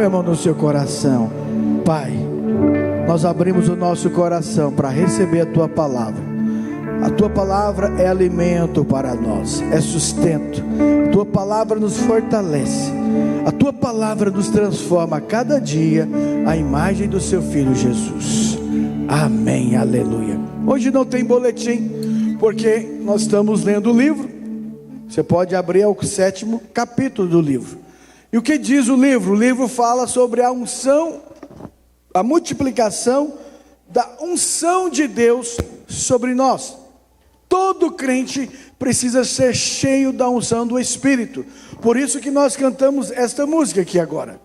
a mão no seu coração. Pai, nós abrimos o nosso coração para receber a Tua palavra. A Tua palavra é alimento para nós, é sustento. A Tua palavra nos fortalece. A Tua palavra nos transforma a cada dia a imagem do Seu Filho Jesus. Amém, aleluia. Hoje não tem boletim, porque nós estamos lendo o livro. Você pode abrir ao 7º capítulo do livro. E o que diz o livro? O livro fala sobre a unção, a multiplicação da unção de Deus sobre nós. Todo crente precisa ser cheio da unção do Espírito. Por isso que nós cantamos esta música aqui agora.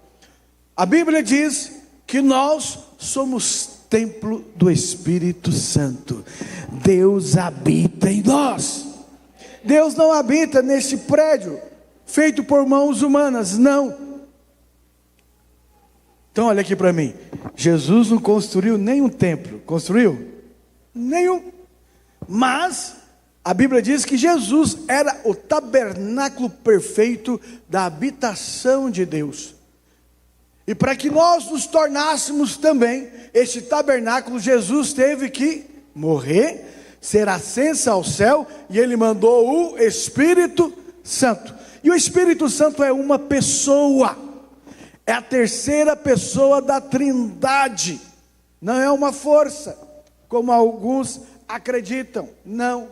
A Bíblia diz que nós somos templo do Espírito Santo. Deus habita em nós. Deus não habita neste prédio feito por mãos humanas, não. Então olha aqui para mim. Jesus não construiu nenhum templo. Construiu? Nenhum. Mas a Bíblia diz que Jesus era o tabernáculo perfeito da habitação de Deus. E para que nós nos tornássemos também este tabernáculo, Jesus teve que morrer, ser ascenso ao céu, e Ele mandou o Espírito Santo. E o Espírito Santo é uma pessoa, é a terceira pessoa da Trindade, não é uma força, como alguns acreditam, não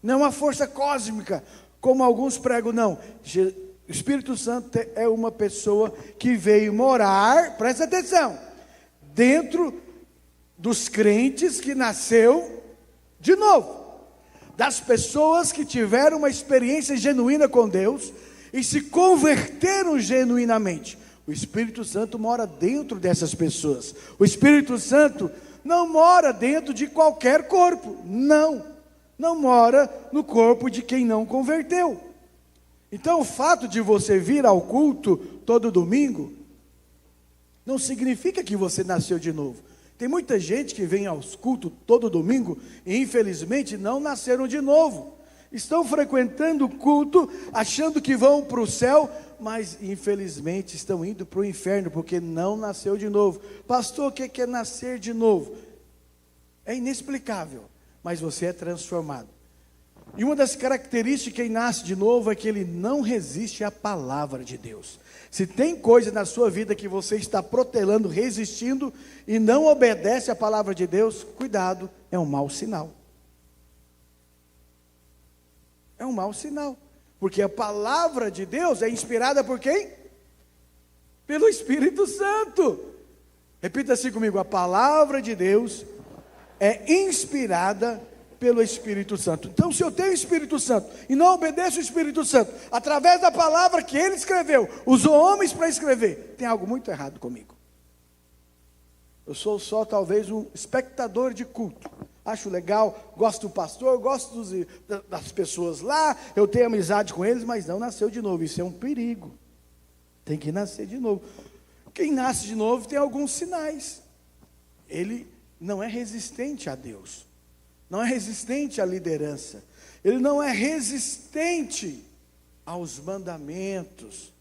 é uma força cósmica, como alguns pregam, não. O Espírito Santo é uma pessoa que veio morar, presta atenção, dentro dos crentes que nasceu de novo, das pessoas que tiveram uma experiência genuína com Deus e se converteram genuinamente. O Espírito Santo mora dentro dessas pessoas. O Espírito Santo não mora dentro de qualquer corpo, não mora no corpo de quem não converteu. Então o fato de você vir ao culto todo domingo não significa que você nasceu de novo. Tem muita gente que vem aos cultos todo domingo e infelizmente não nasceram de novo. Estão frequentando o culto achando que vão para o céu, mas infelizmente estão indo para o inferno porque não nasceu de novo. Pastor, o que é nascer de novo? É inexplicável, mas você é transformado. E uma das características de quem nasce de novo é que ele não resiste à palavra de Deus. Se tem coisa na sua vida que você está protelando, resistindo e não obedece à palavra de Deus, cuidado, é um mau sinal. É um mau sinal, porque a palavra de Deus é inspirada por quem? Pelo Espírito Santo. Repita assim comigo: a palavra de Deus é inspirada pelo Espírito Santo. Então, se eu tenho o Espírito Santo e não obedeço o Espírito Santo, através da palavra que ele escreveu, usou homens para escrever, tem algo muito errado comigo. Eu sou só talvez um espectador de culto. Acho legal, gosto do pastor, gosto das pessoas lá, eu tenho amizade com eles, mas não nasceu de novo. Isso é um perigo. Tem que nascer de novo. Quem nasce de novo tem alguns sinais. Ele não é resistente a Deus. Não é resistente à liderança. Ele não é resistente aos mandamentos.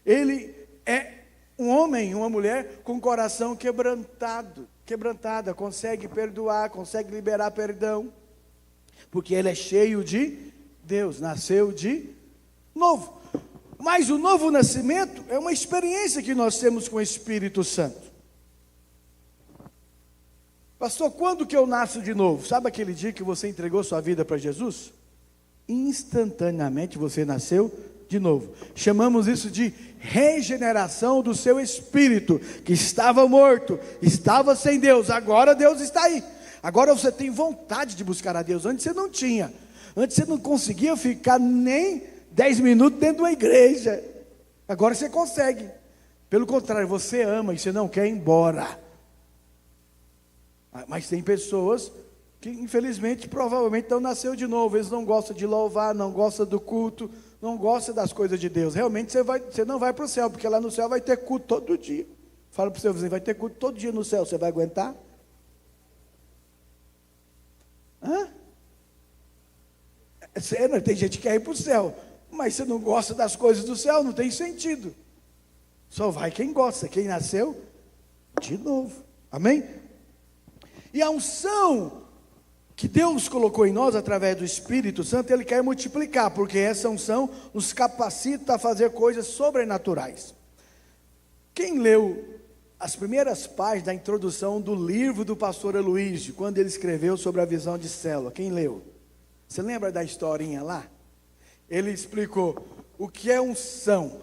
Ele é um homem, uma mulher com coração quebrantada, consegue perdoar, consegue liberar perdão, porque ele é cheio de Deus, nasceu de novo. Mas o novo nascimento é uma experiência que nós temos com o Espírito Santo. Pastor, quando que eu nasço de novo? Sabe aquele dia que você entregou sua vida para Jesus? Instantaneamente você nasceu de novo. Chamamos isso de regeneração do seu espírito, que estava morto, estava sem Deus, agora Deus está aí. Agora você tem vontade de buscar a Deus. Antes você não tinha. Antes você não conseguia ficar nem 10 minutos dentro de uma igreja. Agora você consegue. Pelo contrário, você ama e você não quer ir embora. Mas tem pessoas que infelizmente, provavelmente não nasceu de novo. Eles não gostam de louvar, não gostam do culto, não gostam das coisas de Deus. Realmente você não vai para o céu, porque lá no céu vai ter culto todo dia. Fala para o seu vizinho, vai ter culto todo dia no céu, você vai aguentar? É sério, tem gente que quer ir para o céu, mas você não gosta das coisas do céu, não tem sentido. Só vai quem gosta, quem nasceu de novo. Amém? E a unção que Deus colocou em nós através do Espírito Santo, Ele quer multiplicar, porque essa unção nos capacita a fazer coisas sobrenaturais. Quem leu as primeiras páginas da introdução do livro do pastor Aloísio, quando ele escreveu sobre a visão de célula? Quem leu? Você lembra da historinha lá? Ele explicou o que é unção.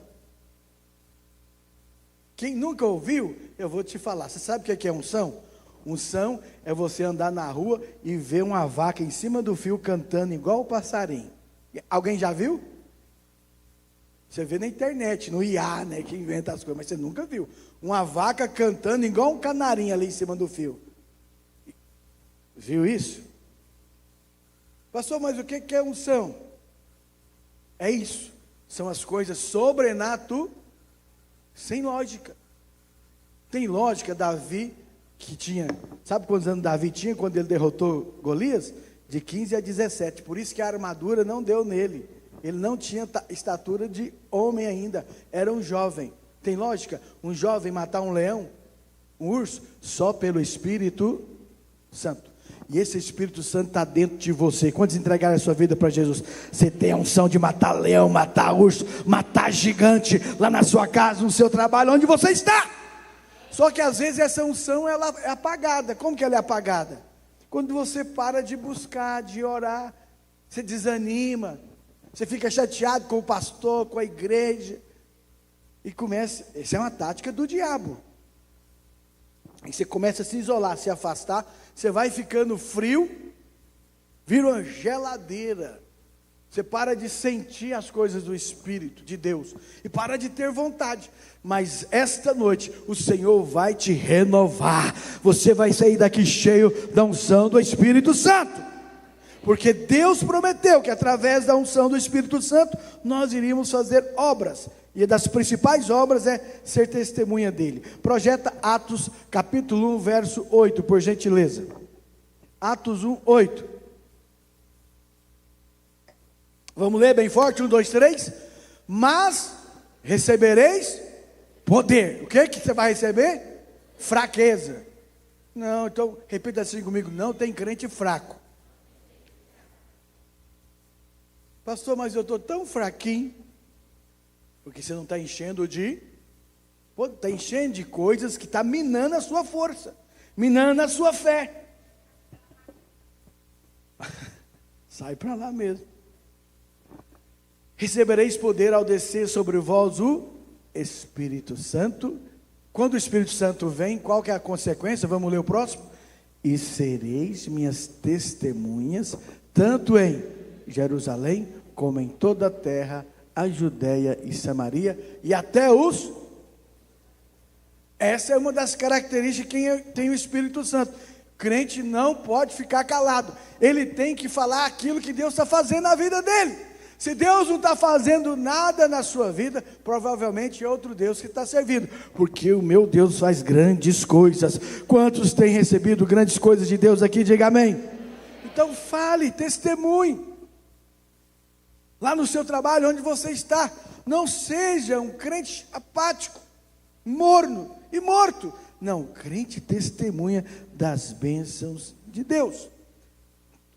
Quem nunca ouviu, eu vou te falar. Você sabe o que é unção? Unção é você andar na rua e ver uma vaca em cima do fio cantando igual o passarinho. Alguém já viu? Você vê na internet, no IA, né, que inventa as coisas, mas você nunca viu. Uma vaca cantando igual um canarinho ali em cima do fio. Viu isso? Pastor, mas o que é unção? É isso. São as coisas sobrenaturais, sem lógica. Tem lógica, Davi, que tinha, sabe quantos anos Davi tinha quando ele derrotou Golias? De 15 a 17, por isso que a armadura não deu nele. Ele não tinha estatura de homem ainda, era um jovem. Tem lógica? Um jovem matar um leão, um urso, só pelo Espírito Santo. E esse Espírito Santo está dentro de você. Quantos entregaram a sua vida para Jesus? Você tem a unção de matar leão, matar urso, matar gigante, lá na sua casa, no seu trabalho, onde você está. Só que às vezes essa unção ela é apagada. Como que ela é apagada? Quando você para de buscar, de orar, você desanima, você fica chateado com o pastor, com a igreja, e começa, essa é uma tática do diabo. E você começa a se isolar, se afastar, você vai ficando frio, vira uma geladeira. Você para de sentir as coisas do Espírito de Deus e para de ter vontade. Mas esta noite o Senhor vai te renovar. Você vai sair daqui cheio da unção do Espírito Santo. Porque Deus prometeu que através da unção do Espírito Santo nós iríamos fazer obras. E das principais obras é ser testemunha dele. Projeta Atos capítulo 1, verso 8, por gentileza. Atos 1, 8. Vamos ler bem forte, 1, 2, 3. Mas recebereis poder. O que você vai receber? Fraqueza. Não, então repita assim comigo: não tem crente fraco. Pastor, mas eu estou tão fraquinho. Porque você não está enchendo de... Está enchendo de coisas que está minando a sua força, minando a sua fé. Sai para lá mesmo. Recebereis poder ao descer sobre vós o Espírito Santo. Quando o Espírito Santo vem, qual que é a consequência? Vamos ler o próximo. E sereis minhas testemunhas, tanto em Jerusalém, como em toda a terra, a Judéia e Samaria, e até os... Essa é uma das características de quem tem o Espírito Santo. Crente não pode ficar calado. Ele tem que falar aquilo que Deus está fazendo na vida dele. Se Deus não está fazendo nada na sua vida, provavelmente é outro Deus que está servindo. Porque o meu Deus faz grandes coisas. Quantos têm recebido grandes coisas de Deus aqui? Diga amém. Então fale, testemunhe. Lá no seu trabalho, onde você está, não seja um crente apático, morno e morto. Não, crente testemunha das bênçãos de Deus.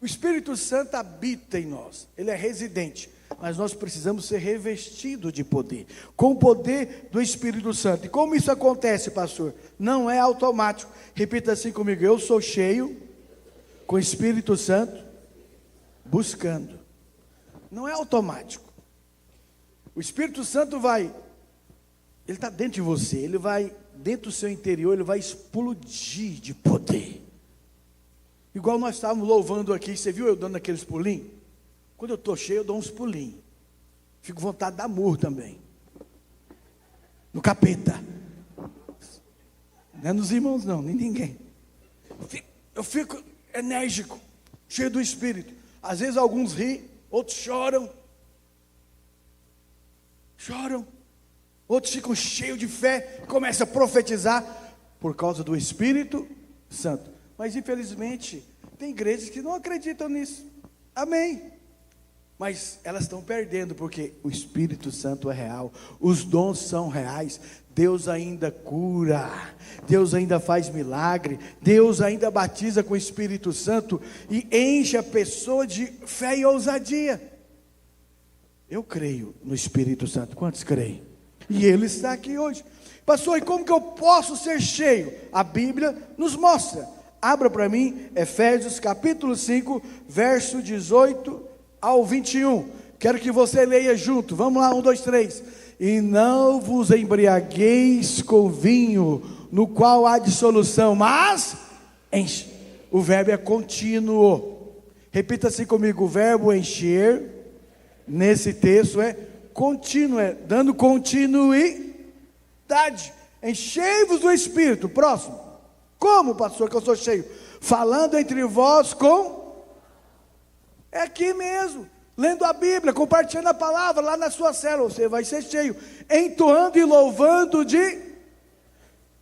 O Espírito Santo habita em nós, ele é residente, mas nós precisamos ser revestidos de poder, com o poder do Espírito Santo. E como isso acontece, pastor? Não é automático. Repita assim comigo: eu sou cheio com o Espírito Santo, buscando. Não é automático. O Espírito Santo ele está dentro de você, ele vai dentro do seu interior, ele vai explodir de poder. Igual nós estávamos louvando aqui, você viu eu dando aqueles pulinhos? Quando eu estou cheio, eu dou uns pulinhos. Fico com vontade de dar murro também. No capeta. Não é nos irmãos não, nem ninguém. Eu fico enérgico, cheio do Espírito. Às vezes alguns riem, outros choram, outros ficam cheios de fé, começam a profetizar por causa do Espírito Santo. Mas infelizmente tem igrejas que não acreditam nisso. Amém. Mas elas estão perdendo, porque o Espírito Santo é real, os dons são reais. Deus ainda cura, Deus ainda faz milagre, Deus ainda batiza com o Espírito Santo e enche a pessoa de fé e ousadia. Eu creio no Espírito Santo. Quantos creem? E Ele está aqui hoje. Pastor, e como que eu posso ser cheio? A Bíblia nos mostra. Abra para mim Efésios capítulo 5, verso 18 ao 21. Quero que você leia junto. Vamos lá, 1, 2, 3. E não vos embriagueis com vinho, no qual há dissolução, mas enche. O verbo é contínuo. Repita assim comigo: o verbo encher, nesse texto é contínuo, é dando continuidade. Enchei-vos do Espírito. Próximo. Como, pastor, que eu sou cheio? Falando entre vós é aqui mesmo, lendo a Bíblia, compartilhando a palavra lá na sua célula, você vai ser cheio, entoando e louvando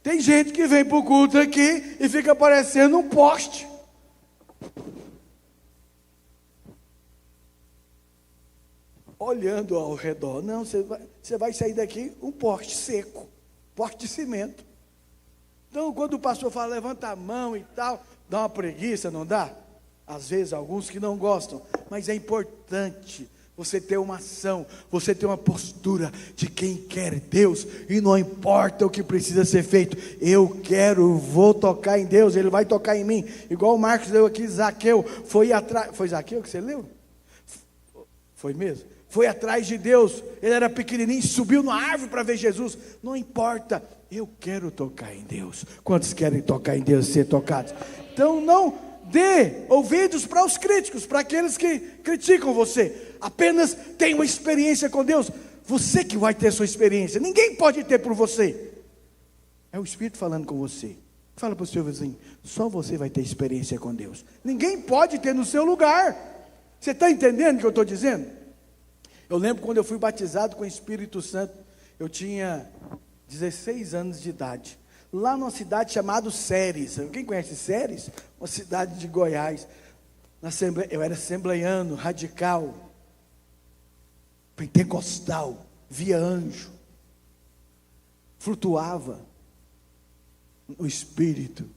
Tem gente que vem para o culto aqui e fica parecendo um poste. Olhando ao redor. Não, você vai sair daqui um poste seco, poste de cimento. Então, quando o pastor fala, levanta a mão e tal, dá uma preguiça, não dá? Às vezes, alguns que não gostam, mas é importante você ter uma ação, você ter uma postura de quem quer Deus, e não importa o que precisa ser feito, vou tocar em Deus, Ele vai tocar em mim, igual o Marcos leu aqui, Zaqueu, foi Zaqueu que você leu? Foi mesmo? Foi atrás de Deus, ele era pequenininho, subiu na árvore para ver Jesus, não importa, eu quero tocar em Deus. Quantos querem tocar em Deus e ser tocados? Então não dê ouvidos para os críticos, para aqueles que criticam você, apenas tenha uma experiência com Deus, você que vai ter sua experiência, ninguém pode ter por você, é o Espírito falando com você. Fala para o seu vizinho, só você vai ter experiência com Deus, ninguém pode ter no seu lugar. Você está entendendo o que eu estou dizendo? Eu lembro quando eu fui batizado com o Espírito Santo, eu tinha 16 anos de idade, lá numa cidade chamada Séries. Quem conhece Séries? Uma cidade de Goiás. Eu era assembleiano, radical, pentecostal, via anjo, flutuava no Espírito.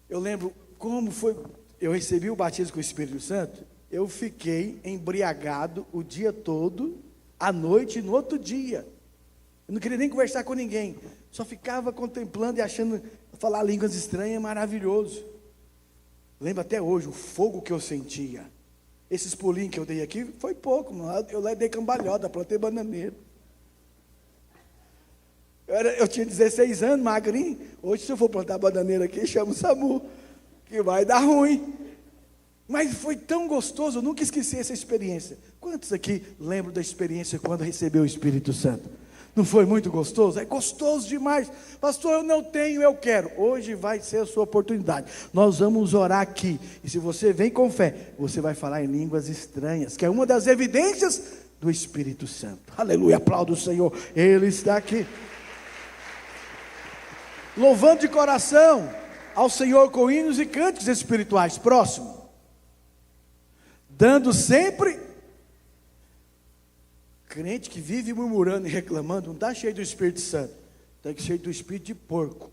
Eu lembro como foi, eu recebi o batismo com o Espírito Santo. Eu fiquei embriagado o dia todo, à noite e no outro dia. Eu não queria nem conversar com ninguém. Só ficava contemplando e achando falar línguas estranhas maravilhoso. Lembro até hoje o fogo que eu sentia. Esses pulinhos que eu dei aqui foi pouco, mano. Eu lá dei cambalhota, plantei bananeira. Eu tinha 16 anos, magrinho. Hoje, se eu for plantar bananeira aqui, chama o SAMU, que vai dar ruim. Mas foi tão gostoso, eu nunca esqueci essa experiência. Quantos aqui lembram da experiência quando recebeu o Espírito Santo? Não foi muito gostoso? É gostoso demais. Pastor, eu não tenho, eu quero. Hoje vai ser a sua oportunidade. Nós vamos orar aqui. E se você vem com fé, você vai falar em línguas estranhas, que é uma das evidências do Espírito Santo. Aleluia, aplauda o Senhor. Ele está aqui. Louvando de coração ao Senhor com hinos e cânticos espirituais. Próximo. Dando sempre. Crente que vive murmurando e reclamando, não está cheio do Espírito Santo, está cheio do espírito de porco.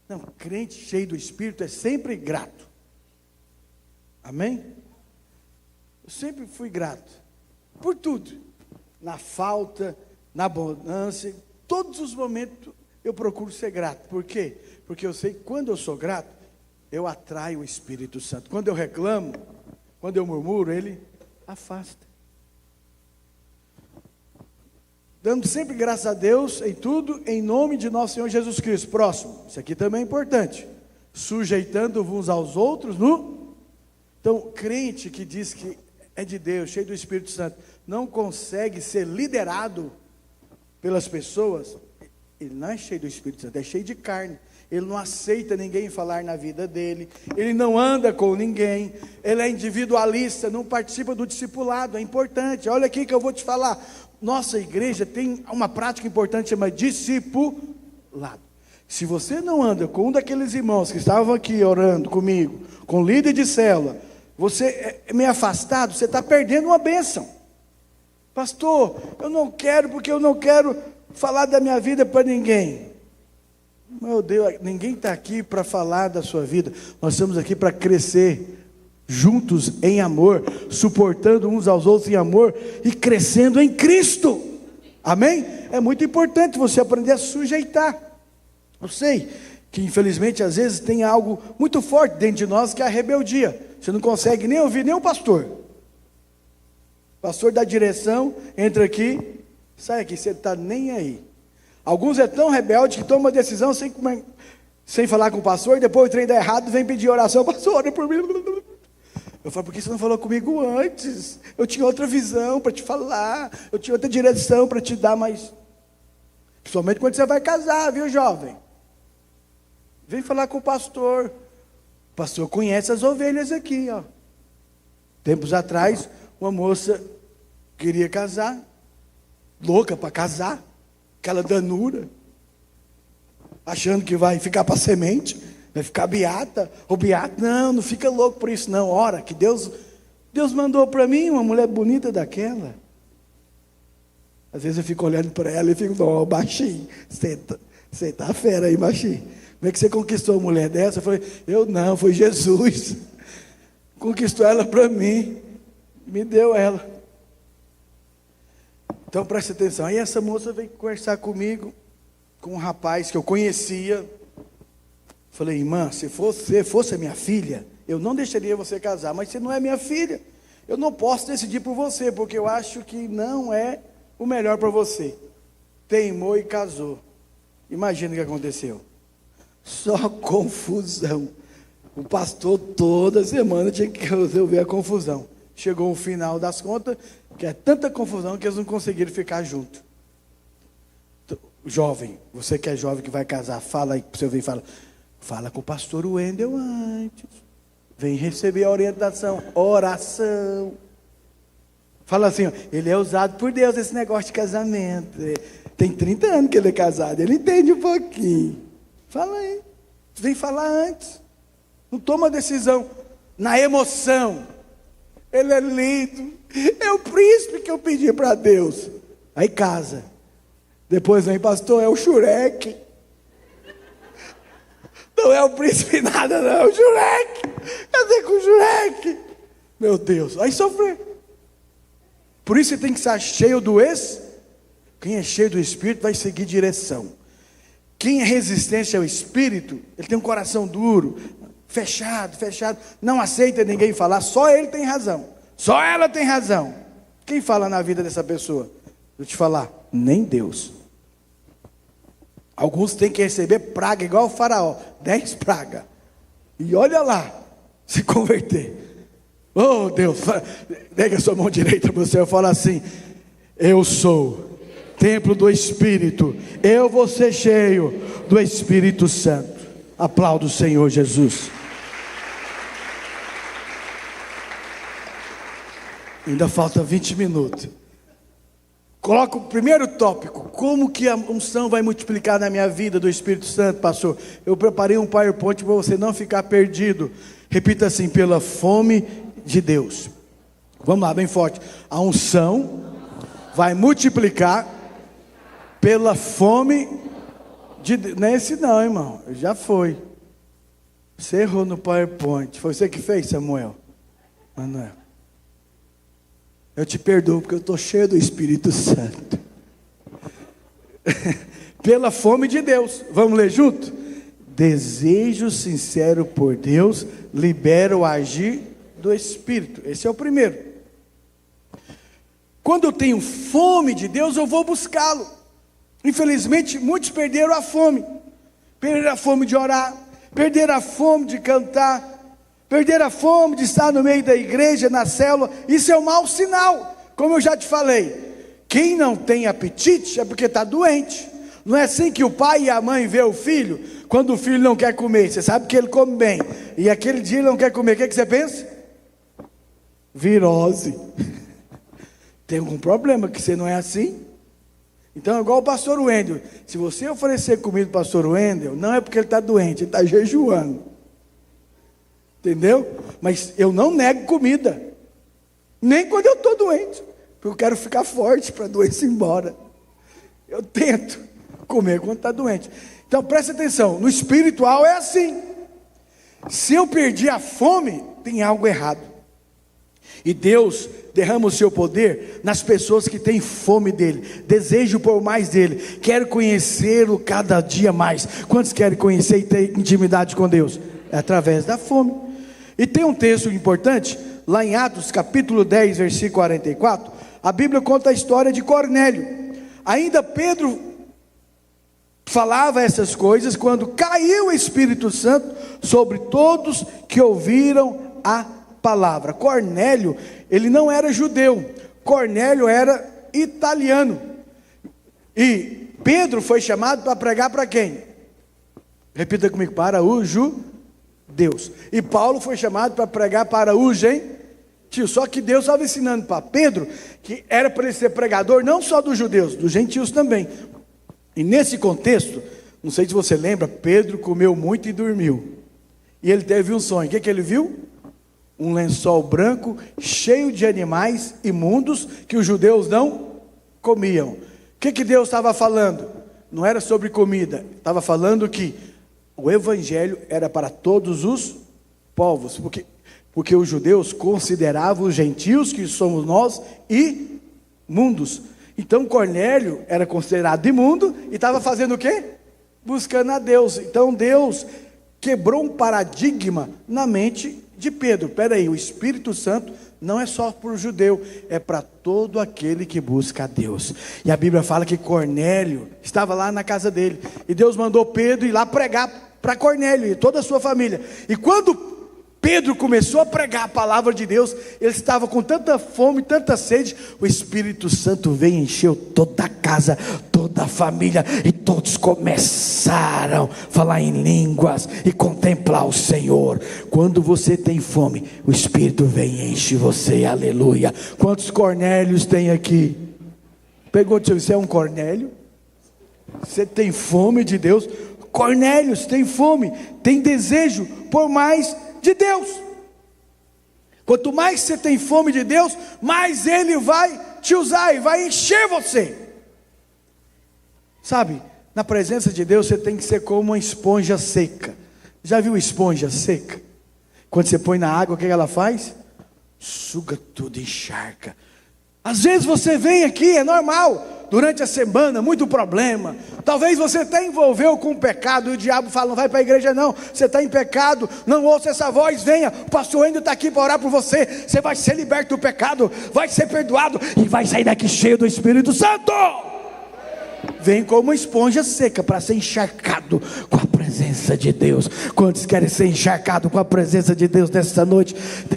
Não, crente cheio do Espírito é sempre grato. Amém? Eu sempre fui grato, por tudo, na falta, na abundância, todos os momentos eu procuro ser grato. Por quê? Porque eu sei que quando eu sou grato, eu atraio o Espírito Santo. Quando eu reclamo, quando eu murmuro, ele afasta. Dando sempre graças a Deus em tudo, em nome de nosso Senhor Jesus Cristo. Próximo, isso aqui também é importante. Sujeitando-vos uns aos outros no... Então, crente que diz que é de Deus, cheio do Espírito Santo, não consegue ser liderado pelas pessoas, ele não é cheio do Espírito Santo, é cheio de carne. Ele não aceita ninguém falar na vida dele, ele não anda com ninguém, ele é individualista, não participa do discipulado. É importante, olha aqui que eu vou te falar, nossa igreja tem uma prática importante, chama discipulado. Se você não anda com um daqueles irmãos que estavam aqui orando comigo, com líder de célula, você é meio afastado, você está perdendo uma bênção. Pastor, eu não quero porque eu não quero falar da minha vida para ninguém. Meu Deus, ninguém está aqui para falar da sua vida. Nós estamos aqui para crescer juntos em amor, suportando uns aos outros em amor e crescendo em Cristo. Amém? É muito importante você aprender a sujeitar. Eu sei que infelizmente às vezes tem algo muito forte dentro de nós que é a rebeldia. Você não consegue nem ouvir nem o pastor. O pastor dá direção, entra aqui, sai aqui, você está nem aí. Alguns é tão rebelde que toma uma decisão sem falar com o pastor, e depois o trem dá errado, vem pedir oração, pastor, ora por mim. Eu falo, por que você não falou comigo antes? Eu tinha outra visão para te falar, eu tinha outra direção para te dar, mas... Principalmente quando você vai casar, viu, jovem? Vem falar com o pastor. O pastor conhece as ovelhas aqui, ó. Tempos atrás, uma moça queria casar, louca para casar, aquela danura, achando que vai ficar para semente, vai ficar beata, ou beata. Não, não fica louco por isso não. Ora, que Deus mandou para mim uma mulher bonita daquela. Às vezes eu fico olhando para ela e fico, ó, baixinho, você tá fera aí, baixinho. Como é que você conquistou uma mulher dessa? Eu falei, eu não, foi Jesus. Conquistou ela para mim, me deu ela. Então preste atenção. Aí essa moça veio conversar comigo, com um rapaz que eu conhecia. Falei, irmã, se você fosse a minha filha, eu não deixaria você casar, mas você não é minha filha. Eu não posso decidir por você, porque eu acho que não é o melhor para você. Teimou e casou. Imagina o que aconteceu. Só confusão. O pastor toda semana tinha que resolver a confusão. Chegou o final das contas, que é tanta confusão que eles não conseguiram ficar juntos. Jovem, você que é jovem que vai casar, fala aí, você vem e fala com o pastor Wendel antes. Vem receber a orientação, oração. Fala assim, ó, ele é usado por Deus esse negócio de casamento. Tem 30 anos que ele é casado, ele entende um pouquinho. Fala aí, vem falar antes. Não toma decisão na emoção. Ele é lindo, é o príncipe que eu pedi para Deus. Aí casa. Depois vem, pastor, é o Shurek. Não é o príncipe nada não, é o Shurek. Cadê com o Shurek? Meu Deus, aí sofrer. Por isso você tem que estar cheio do Quem é cheio do Espírito vai seguir direção. Quem é resistente ao Espírito, ele tem um coração duro, fechado, não aceita ninguém falar, só ele tem razão, só ela tem razão. Quem fala na vida dessa pessoa? Vou te falar, nem Deus. Alguns têm que receber praga igual o faraó, 10 pragas, e olha lá, se converter. Oh Deus, pega a sua mão direita para o céu e fala assim, eu sou templo do Espírito, eu vou ser cheio do Espírito Santo. Aplauda o Senhor Jesus. Ainda falta 20 minutos. Coloca o primeiro tópico. Como que a unção vai multiplicar na minha vida do Espírito Santo, pastor? Eu preparei um PowerPoint para você não ficar perdido. Repita assim, pela fome de Deus. Vamos lá, bem forte. A unção vai multiplicar pela fome de Deus. Não é esse não, irmão. Já foi. Você errou no PowerPoint. Foi você que fez, Samuel? Manuel. Eu te perdoo porque eu estou cheio do Espírito Santo. Pela fome de Deus. Vamos ler junto? Desejo sincero por Deus libera o agir do Espírito. Esse é o primeiro. Quando eu tenho fome de Deus, eu vou buscá-lo. Infelizmente, muitos perderam a fome. Perderam a fome de orar, perderam a fome de cantar, perderam a fome de estar no meio da igreja, na célula. Isso é um mau sinal. Como eu já te falei, quem não tem apetite é porque está doente. Não é assim que o pai e a mãe vê o filho, quando o filho não quer comer, você sabe que ele come bem, e aquele dia ele não quer comer, o que você pensa? Virose. Tem algum problema que você não é assim? Então é igual o pastor Wendel. Se você oferecer comida para o pastor Wendel, não é porque ele está doente, ele está jejuando. Entendeu? Mas eu não nego comida. Nem quando eu estou doente. porque eu quero ficar forte para a doença ir embora. Eu tento comer quando está doente. Então presta atenção, no espiritual é assim. Se eu perdi a fome, tem algo errado. E Deus derrama o seu poder nas pessoas que têm fome dele, desejo por mais dele, quero conhecê-lo cada dia mais. Quantos querem conhecer e ter intimidade com Deus? É através da fome. E tem um texto importante, lá em Atos capítulo 10, versículo 44, a Bíblia conta a história de Cornélio. Ainda Pedro falava essas coisas quando caiu o Espírito Santo sobre todos que ouviram a palavra. Cornélio, ele não era judeu, Cornélio era italiano, e Pedro foi chamado para pregar para quem? Repita comigo, para os judeus. E Paulo foi chamado para pregar para os gentios. Só que Deus estava ensinando para Pedro que era para ele ser pregador não só dos judeus, dos gentios também. E nesse contexto, não sei se você lembra, Pedro comeu muito e dormiu, e ele teve um sonho. O que ele viu? Um lençol branco cheio de animais imundos que os judeus não comiam. O que Deus estava falando? Não era sobre comida, estava falando que o evangelho era para todos os povos, porque os judeus consideravam os gentios, que somos nós, imundos. Então Cornélio era considerado imundo e estava fazendo o quê? Buscando a Deus. Então Deus quebrou um paradigma na mente de Pedro. Espera aí, o Espírito Santo não é só para o judeu, é para todo aquele que busca a Deus. E a Bíblia fala que Cornélio estava lá na casa dele, e Deus mandou Pedro ir lá pregar para Cornélio e toda a sua família. E quando Pedro começou a pregar a palavra de Deus, ele estava com tanta fome, tanta sede, o Espírito Santo veio e encheu toda a casa, toda a família, e todos começaram a falar em línguas e contemplar o Senhor. Quando você tem fome, o Espírito vem e enche você, aleluia. Quantos Cornélios tem aqui? Pergunta, você é um Cornélio? Você tem fome de Deus? Cornélios tem fome, tem desejo por mais de Deus. Quanto mais você tem fome de Deus, mais Ele vai te usar e vai encher você. Sabe, na presença de Deus você tem que ser como uma esponja seca. Já viu esponja seca? Quando você põe na água, o que ela faz? Suga tudo, encharca. Às vezes você vem aqui, é normal, durante a semana, muito problema. Talvez você até envolveu com o pecado, e o diabo fala, não vai para a igreja não, você está em pecado, não ouça essa voz, venha, o pastor ainda está aqui para orar por você, você vai ser liberto do pecado, vai ser perdoado, e vai sair daqui cheio do Espírito Santo. Vem como uma esponja seca para ser encharcado com a presença de Deus. Quantos querem ser encharcado com a presença de Deus nesta noite?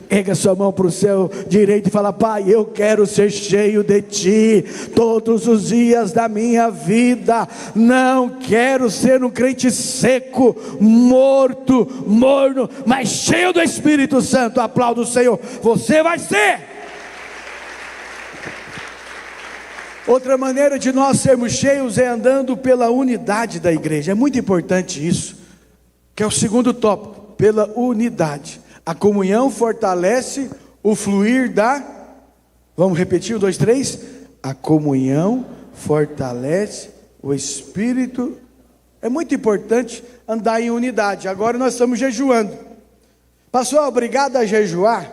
Erga sua mão para o seu direito e fala, Pai, eu quero ser cheio de Ti todos os dias da minha vida. Não quero ser um crente seco, morto, morno, mas cheio do Espírito Santo. Aplauda o Senhor, você vai ser. Outra maneira de nós sermos cheios é andando pela unidade da igreja. É muito importante isso, que é o segundo tópico, pela unidade. A comunhão fortalece o fluir da... Vamos repetir, 1, 2, 3. A comunhão fortalece o Espírito. É muito importante andar em unidade. Agora nós estamos jejuando. Pastor, obrigado a jejuar?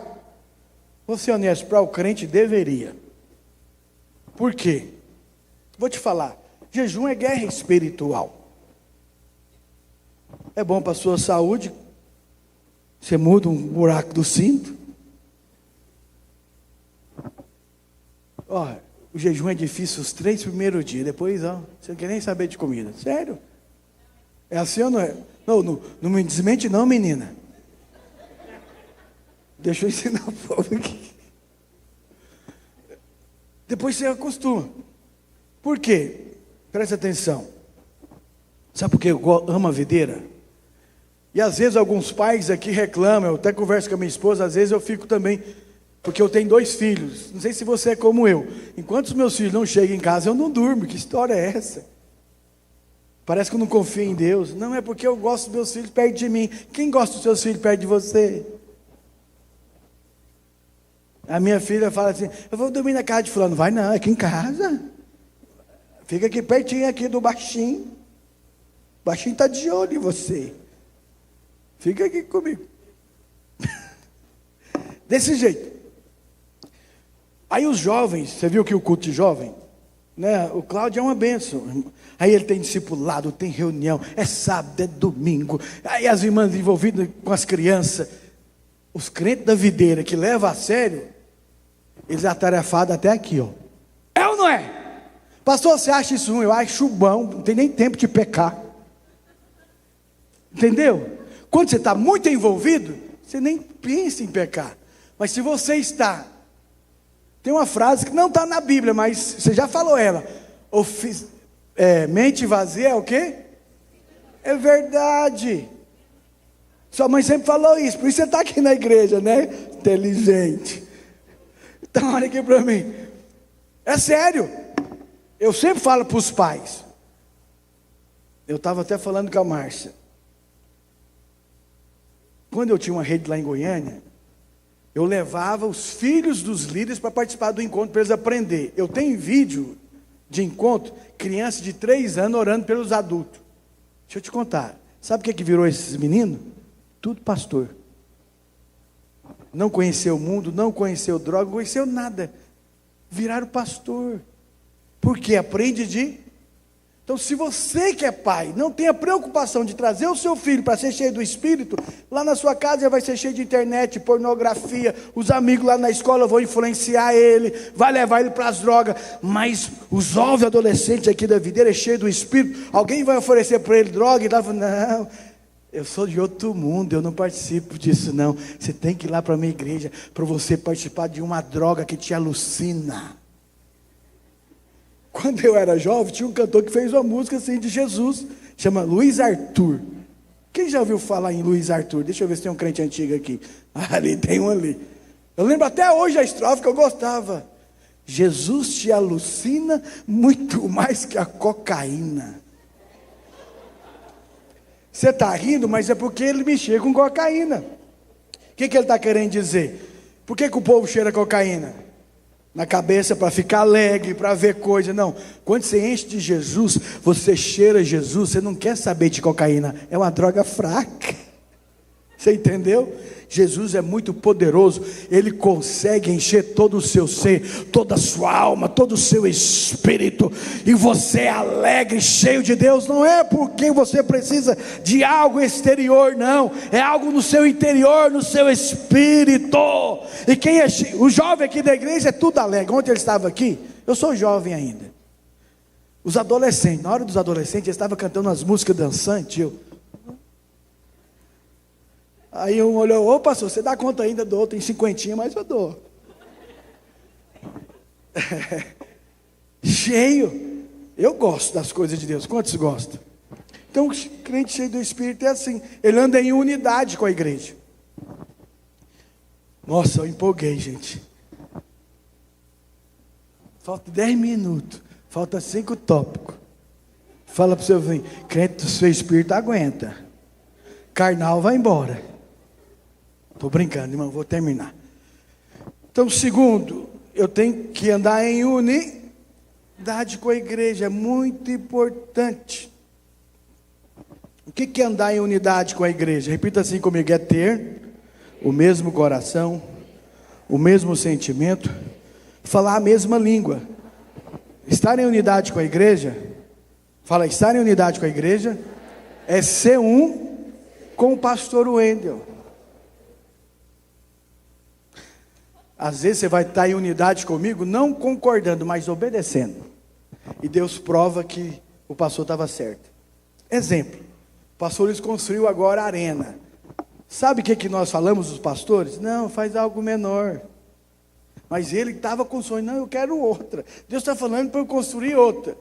Vou ser honesto, para o crente deveria. Por quê? Vou te falar, jejum é guerra espiritual. É bom para a sua saúde. Você muda um buraco do cinto. O jejum é difícil os 3 primeiros dias. Depois, você não quer nem saber de comida. Sério? É assim ou não é? Não me desmente não, menina. Deixa eu ensinar o povo aqui. Depois você acostuma. Por quê? Presta atenção. Sabe por que eu amo a videira? E às vezes alguns pais aqui reclamam, eu até converso com a minha esposa, às vezes eu fico também, porque eu tenho 2 filhos. Não sei se você é como eu. Enquanto os meus filhos não chegam em casa, eu não durmo. Que história é essa? Parece que eu não confio em Deus. Não, é porque eu gosto dos meus filhos perto de mim. Quem gosta dos seus filhos perto de você? A minha filha fala assim: eu vou dormir na casa de fulano. Vai não, é aqui em casa. Fica aqui pertinho aqui do baixinho. O baixinho está de olho em você. Fica aqui comigo. Desse jeito. Aí os jovens, você viu que o culto de jovem, né? O Cláudio é uma bênção. Aí ele tem discipulado, tem reunião, é sábado, é domingo. Aí as irmãs envolvidas com as crianças. Os crentes da videira que levam a sério, eles atarefados até aqui, ó. É ou não é? Pastor, você acha isso ruim? Eu acho bom, não tem nem tempo de pecar. Entendeu? Quando você está muito envolvido, você nem pensa em pecar. Mas se você está... Tem uma frase que não está na Bíblia, mas você já falou ela. Mente vazia é o quê? É verdade. Sua mãe sempre falou isso, por isso você está aqui na igreja, né? Inteligente. Então olha aqui para mim. É sério. Eu sempre falo para os pais. Eu estava até falando com a Márcia. Quando eu tinha uma rede lá em Goiânia, eu levava os filhos dos líderes para participar do encontro, para eles aprenderem. Eu tenho vídeo de encontro, criança de 3 anos orando pelos adultos. Deixa eu te contar. Sabe o que virou esses meninos? Tudo pastor. Não conheceu o mundo, não conheceu droga, não conheceu nada. Viraram pastor. Porque aprende de... Então, se você que é pai, não tem a preocupação de trazer o seu filho para ser cheio do Espírito, lá na sua casa já vai ser cheio de internet, pornografia, os amigos lá na escola vão influenciar ele, vai levar ele para as drogas, mas o jovem adolescente aqui da videira é cheio do Espírito, alguém vai oferecer para ele droga e ele vai falar: não, eu sou de outro mundo, eu não participo disso não, você tem que ir lá para a minha igreja, para você participar de uma droga que te alucina. Quando eu era jovem, tinha um cantor que fez uma música assim de Jesus, chama Luiz Arthur. Quem já ouviu falar em Luiz Arthur? Deixa eu ver se tem um crente antigo aqui. Ali, tem um ali. Eu lembro até hoje a estrofe que eu gostava. Jesus te alucina muito mais que a cocaína. Você está rindo, mas é porque ele mexia com cocaína. O que ele está querendo dizer? Por que o povo cheira cocaína? Na cabeça para ficar alegre, para ver coisa. Não, quando você enche de Jesus, você cheira Jesus, você não quer saber de cocaína, é uma droga fraca. Você entendeu? Jesus é muito poderoso, Ele consegue encher todo o seu ser, toda a sua alma, todo o seu espírito, e você é alegre, cheio de Deus, não é porque você precisa de algo exterior, não, é algo no seu interior, no seu espírito. E quem é o jovem aqui da igreja é tudo alegre. Ontem ele estava aqui, eu sou jovem ainda, os adolescentes, na hora dos adolescentes, eles estavam cantando as músicas dançantes, aí um olhou: ô pastor, você dá conta ainda? Dou, tem 50, mas eu dou. Cheio. Eu gosto das coisas de Deus. Quantos gostam? Então, o crente cheio do Espírito é assim. Ele anda em unidade com a igreja. Nossa, eu empolguei, gente. Falta 10 minutos. Falta 5 tópicos. Fala para o seu vizinho: crente do seu Espírito aguenta. Carnal vai embora. Estou brincando, irmão, vou terminar. Então, segundo, eu tenho que andar em unidade com a igreja, é muito importante. O que é andar em unidade com a igreja? Repita assim comigo: é ter o mesmo coração, o mesmo sentimento, falar a mesma língua. Estar em unidade com a igreja, fala, estar em unidade com a igreja, é ser um com o pastor Wendel. Às vezes você vai estar em unidade comigo, não concordando, mas obedecendo. E Deus prova que o pastor estava certo. Exemplo, o pastor Luiz construiu agora a arena. Sabe o que nós falamos, os pastores? Não, faz algo menor. Mas ele estava com sonho: não, eu quero outra. Deus está falando para eu construir outra.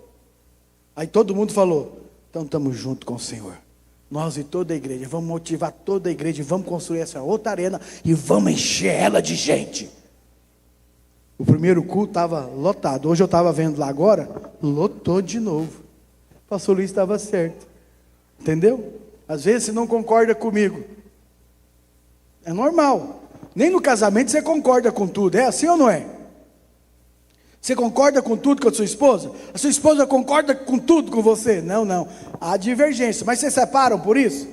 Aí todo mundo falou: então estamos juntos com o Senhor. Nós e toda a igreja, vamos motivar toda a igreja, vamos construir essa outra arena e vamos encher ela de gente. O primeiro culto estava lotado. Hoje eu estava vendo lá agora, lotou de novo. O pastor Luiz estava certo. Entendeu? Às vezes você não concorda comigo. É normal. Nem no casamento você concorda com tudo, é assim ou não é? Você concorda com tudo com a sua esposa? A sua esposa concorda com tudo com você? Não, não. Há divergência. Mas vocês separam por isso?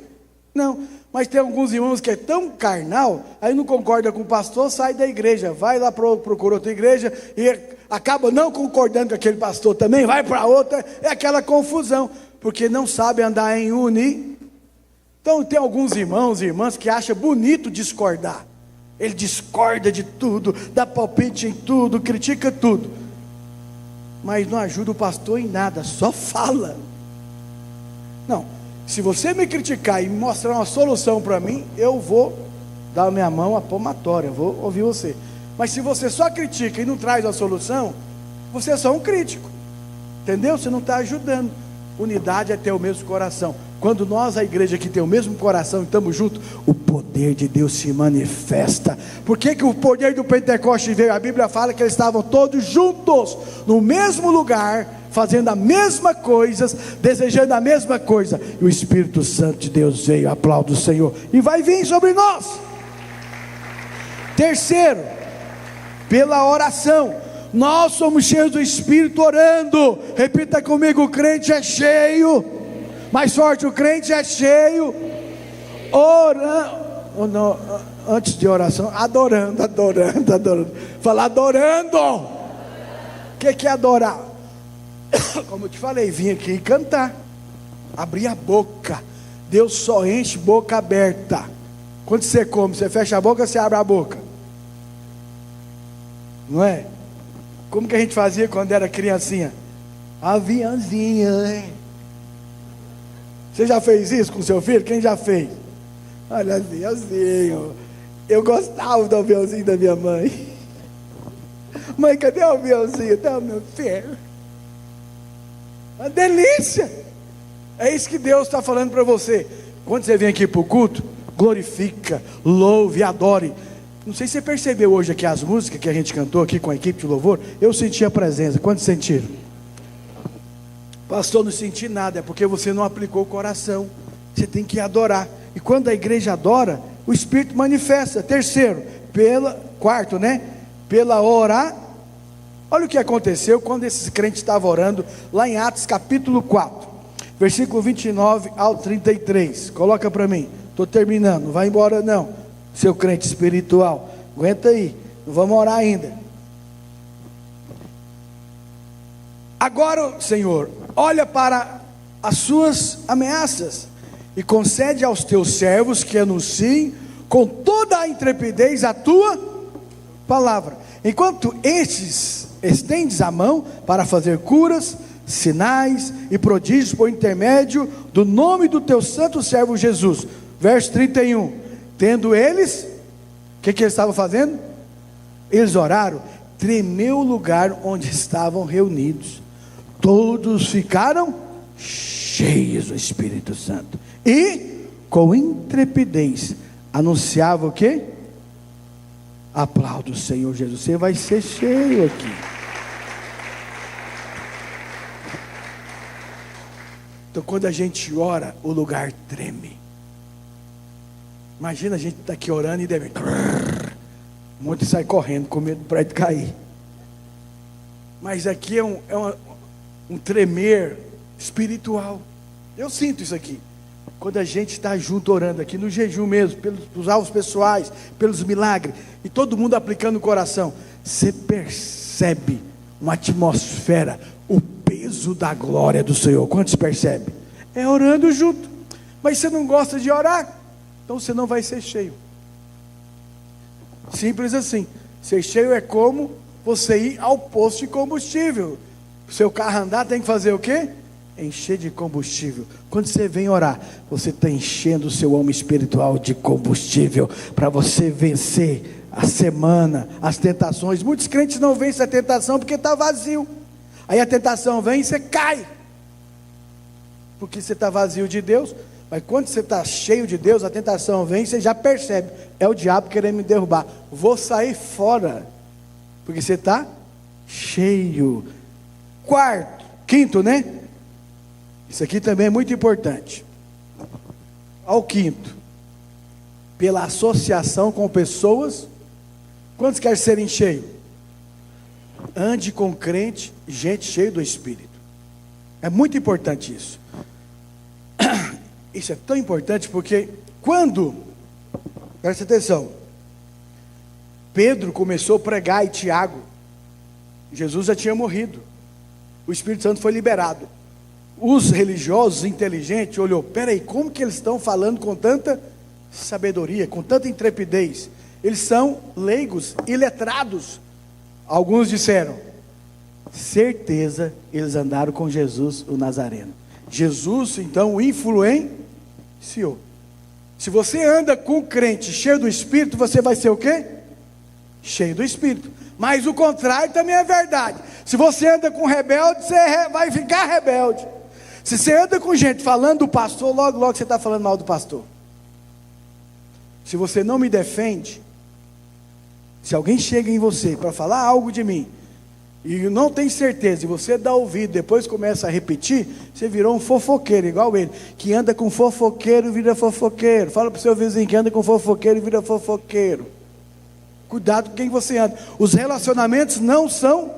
Não. Mas tem alguns irmãos que é tão carnal, aí não concorda com o pastor, sai da igreja, vai lá procura outra igreja e acaba não concordando com aquele pastor também, vai para outra, é aquela confusão, porque não sabe andar em uni. Então tem alguns irmãos e irmãs que acham bonito discordar. Ele discorda de tudo, dá palpite em tudo, critica tudo, mas não ajuda o pastor em nada, só fala. Não, se você me criticar e me mostrar uma solução para mim, eu vou dar a minha mão à palmatória, eu vou ouvir você. Mas se você só critica e não traz a solução, você é só um crítico, entendeu? Você não está ajudando. Unidade é ter o mesmo coração. Quando nós, a igreja que tem o mesmo coração e estamos juntos, o poder de Deus se manifesta. Por que o poder do Pentecoste veio? A Bíblia fala que eles estavam todos juntos, no mesmo lugar, fazendo a mesma coisa, desejando a mesma coisa, e o Espírito Santo de Deus veio. Aplauda o Senhor, e vai vir sobre nós. Terceiro, pela oração. Nós somos cheios do Espírito orando. Repita comigo: o crente é cheio. Mais forte: o crente é cheio. Orando. Antes de oração, adorando. Fala adorando. O que é adorar? Como eu te falei, vim aqui cantar, abrir a boca. Deus só enche boca aberta. Quando você come, você fecha a boca, você abre a boca, não é? Como que a gente fazia quando era criancinha? Aviãozinho, hein? Você já fez isso com seu filho? Quem já fez? Olha, aviãozinho. Eu gostava do aviãozinho da minha mãe. Mãe, cadê o aviãozinho? Tá, meu filho. Uma delícia. É isso que Deus está falando para você. Quando você vem aqui para o culto, glorifica, louve, adore. Não sei se você percebeu hoje aqui as músicas que a gente cantou aqui com a equipe de louvor. Eu senti a presença. Quantos sentiram? Pastor, não senti nada. É porque você não aplicou o coração. Você tem que adorar. E quando a igreja adora, o Espírito manifesta. Terceiro, quarto, né? Pela orar. Olha o que aconteceu quando esses crentes estavam orando, lá em Atos capítulo 4, versículo 29 ao 33. Coloca para mim. Estou terminando, não vai embora não, seu crente espiritual. Aguenta aí, não vamos orar ainda. Agora, Senhor, olha para as suas ameaças e concede aos teus servos que anunciem com toda a intrepidez a tua palavra, enquanto estes estendes a mão para fazer curas, sinais e prodígios por intermédio do nome do teu santo servo Jesus. Verso 31. Tendo eles, o que eles estavam fazendo? Eles oraram, tremeu o lugar onde estavam reunidos. Todos ficaram cheios do Espírito Santo e com intrepidez anunciavam o quê? Aplauda o Senhor Jesus. Você vai ser cheio aqui. Então quando a gente ora, o lugar treme. Imagina a gente estar aqui orando e deve, um monte sai correndo com medo do prédio cair. Mas aqui é um tremer espiritual. Eu sinto isso aqui. Quando a gente está junto orando aqui, no jejum mesmo, pelos alvos pessoais, pelos milagres, e todo mundo aplicando o coração, você percebe uma atmosfera, o peso da glória do Senhor. Quantos percebem? É orando junto. Mas você não gosta de orar, então você não vai ser cheio. Simples assim. Ser cheio é como você ir ao posto de combustível. O seu carro andar tem que fazer o quê? Encher de combustível. Quando você vem orar, você está enchendo o seu homem espiritual de combustível, para você vencer a semana, as tentações. Muitos crentes não vencem a tentação porque está vazio. Aí a tentação vem e você cai, porque você está vazio de Deus. Mas quando você está cheio de Deus, a tentação vem e você já percebe, é o diabo querendo me derrubar, vou sair fora, porque você está cheio. Quinto, né? Isso aqui também é muito importante. Ao quinto, pela associação com pessoas. Quantos querem serem cheios? Ande com crente, gente cheia do Espírito. É muito importante isso. Isso é tão importante porque quando, presta atenção, Pedro começou a pregar e Tiago, Jesus já tinha morrido, o Espírito Santo foi liberado. Os religiosos inteligentes olhou, peraí, como que eles estão falando com tanta sabedoria, com tanta intrepidez? Eles são leigos, iletrados. Alguns disseram, certeza eles andaram com Jesus o Nazareno. Jesus então o influenciou. Se você anda com crente cheio do Espírito, você vai ser o quê? Cheio do Espírito. Mas o contrário também é verdade. Se você anda com rebelde, você vai ficar rebelde. Se você anda com gente falando do pastor, logo logo você está falando mal do pastor. Se você não me defende, se alguém chega em você para falar algo de mim, e não tem certeza, e você dá ouvido, depois começa a repetir, você virou um fofoqueiro, igual ele, que anda com fofoqueiro, vira fofoqueiro. Fala para o seu vizinho que anda com fofoqueiro, vira fofoqueiro. Cuidado com quem você anda. Os relacionamentos não são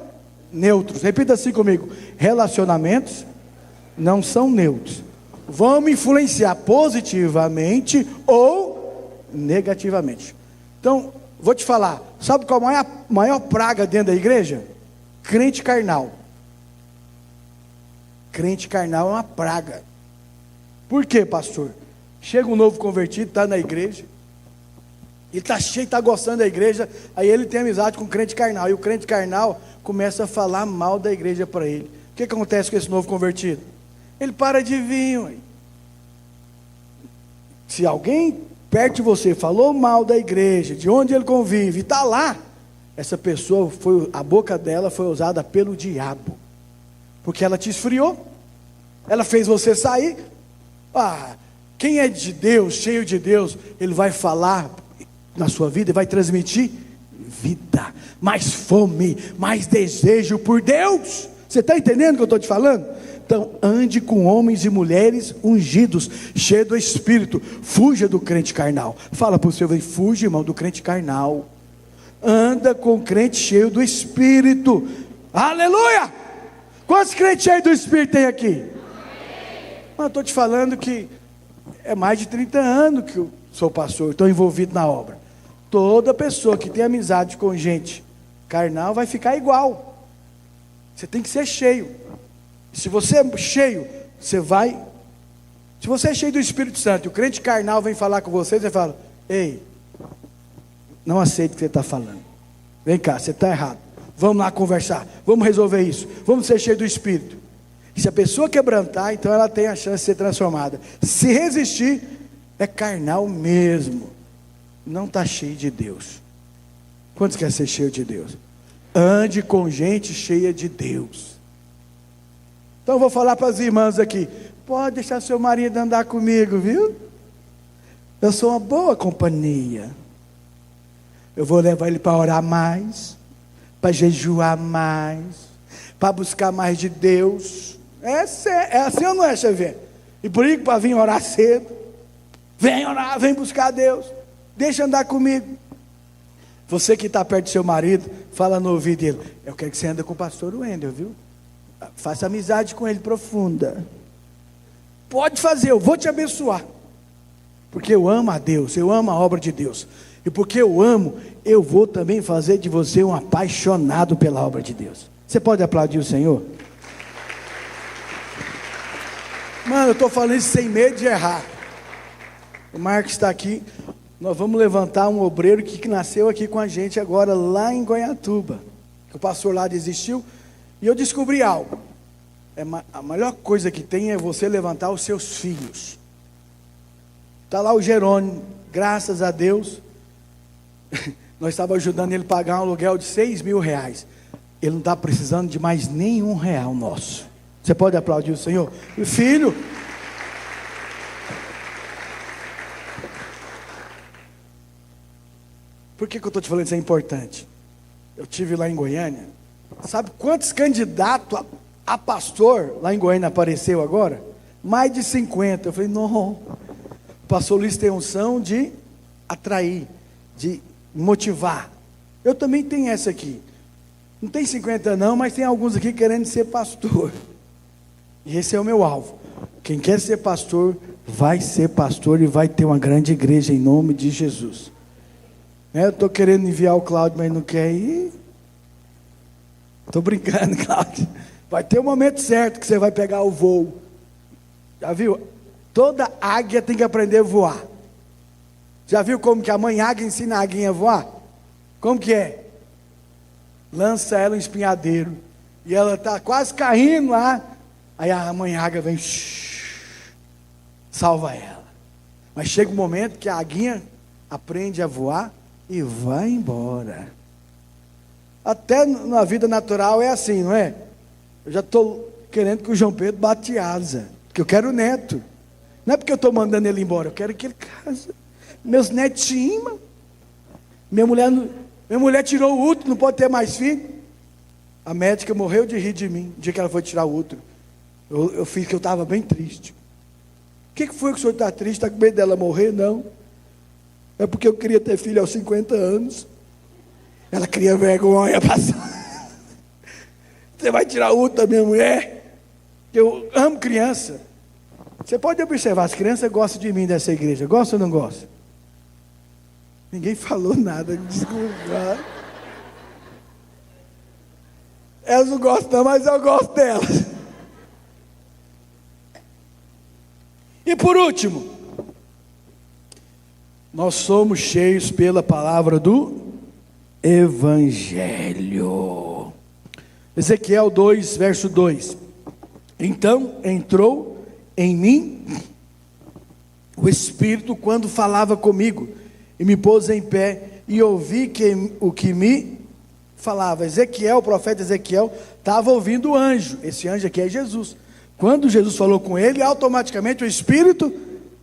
neutros. Repita assim comigo: relacionamentos não são neutros. Vão me influenciar positivamente ou negativamente. Então, vou te falar, sabe qual é a maior praga dentro da igreja? Crente carnal. Crente carnal é uma praga. Por quê, pastor? Chega um novo convertido, está na igreja, ele está cheio, está gostando da igreja, aí ele tem amizade com o crente carnal, e o crente carnal começa a falar mal da igreja para ele. O que acontece com esse novo convertido? Ele para de vir. Se alguém perto de você falou mal da igreja, de onde ele convive, e está lá, essa pessoa, a boca dela foi usada pelo diabo, porque ela te esfriou, ela fez você sair. Quem é de Deus, cheio de Deus, ele vai falar na sua vida e vai transmitir vida, mais fome, mais desejo por Deus. Você está entendendo o que eu estou te falando? Então, ande com homens e mulheres ungidos, cheios do Espírito. Fuja do crente carnal. Fala para o seu irmão, fuja, irmão, do crente carnal. Anda com crente cheio do Espírito. Aleluia! Quantos crentes cheios do Espírito tem aqui? Eu estou te falando que é mais de 30 anos que eu sou pastor, estou envolvido na obra. Toda pessoa que tem amizade com gente carnal vai ficar igual. Você tem que ser cheio. Se você é cheio, você vai. Se você é cheio do Espírito Santo e o crente carnal vem falar com você, você fala: ei, não aceito o que você está falando. Vem cá, você está errado. Vamos lá conversar, vamos resolver isso. Vamos ser cheios do Espírito. E se a pessoa quebrantar, então ela tem a chance de ser transformada. Se resistir, é carnal mesmo. Não está cheio de Deus. Quantos querem ser cheio de Deus? Ande com gente cheia de Deus. Então eu vou falar para as irmãs aqui: pode deixar seu marido andar comigo, viu? Eu sou uma boa companhia. Eu vou levar ele para orar mais, para jejuar mais, para buscar mais de Deus. É assim ou não é, Xavier? E por isso para vir orar cedo. Vem orar, vem buscar a Deus. Deixa andar comigo. Você que está perto do seu marido, fala no ouvido dele: eu quero que você ande com o pastor Wendel, viu? Faça amizade com ele profunda. Pode fazer, eu vou te abençoar. Porque eu amo a Deus, eu amo a obra de Deus. E porque eu amo, eu vou também fazer de você um apaixonado pela obra de Deus. Você pode aplaudir o Senhor? Mano, eu estou falando isso sem medo de errar. O Marcos está aqui. Nós vamos levantar um obreiro que nasceu aqui com a gente agora, lá em Goiatuba. O pastor lá desistiu. E eu descobri algo. A melhor coisa que tem é você levantar os seus filhos. Está lá o Jerônimo, graças a Deus. Nós estávamos ajudando ele a pagar um aluguel de 6 mil reais. Ele não está precisando de mais nenhum real nosso. Você pode aplaudir o Senhor? E filho, por que eu estou te falando isso é importante? Eu estive lá em Goiânia. Sabe quantos candidatos a pastor lá em Goiânia apareceu agora? Mais de 50. Eu falei: não, o pastor Luiz tem unção de atrair, de motivar. Eu também tenho essa aqui. Não tem 50 não, mas tem alguns aqui querendo ser pastor. E esse é o meu alvo. Quem quer ser pastor, vai ser pastor e vai ter uma grande igreja em nome de Jesus. Eu estou querendo enviar o Cláudio, mas não quer ir. Estou brincando, Cláudio. Vai ter um momento certo que você vai pegar o voo. Já viu? Toda águia tem que aprender a voar. Já viu como que a mãe águia ensina a águia a voar? Como que é? Lança ela um espinhadeiro. E ela está quase caindo lá. Aí a mãe águia vem, salva ela. Mas chega um momento que a aguinha aprende a voar e vai embora. Até na vida natural é assim, não é? Eu já estou querendo que o João Pedro bate asa, porque eu quero neto. Não é porque eu estou mandando ele embora, eu quero que ele case. Meus netinhos, mano. Minha mulher tirou o útero, não pode ter mais filho. A médica morreu de rir de mim, no dia que ela foi tirar o útero. Eu fiz que eu estava bem triste. O que foi que o senhor está triste? Está com medo dela morrer? Não. É porque eu queria ter filho aos 50 anos. Ela cria vergonha, pastor. Você vai tirar o útero da minha mulher? Eu amo criança. Você pode observar, as crianças gostam de mim dessa igreja. Gostam ou não gostam? Ninguém falou nada, desculpa. Elas não gostam não, mas eu gosto delas. E por último, nós somos cheios pela palavra do Evangelho. Ezequiel 2, verso 2. Então entrou em mim o Espírito quando falava comigo, e me pôs em pé, e ouvi o que me falava. Ezequiel, o profeta Ezequiel, estava ouvindo o anjo. Esse anjo aqui é Jesus. Quando Jesus falou com ele, automaticamente o Espírito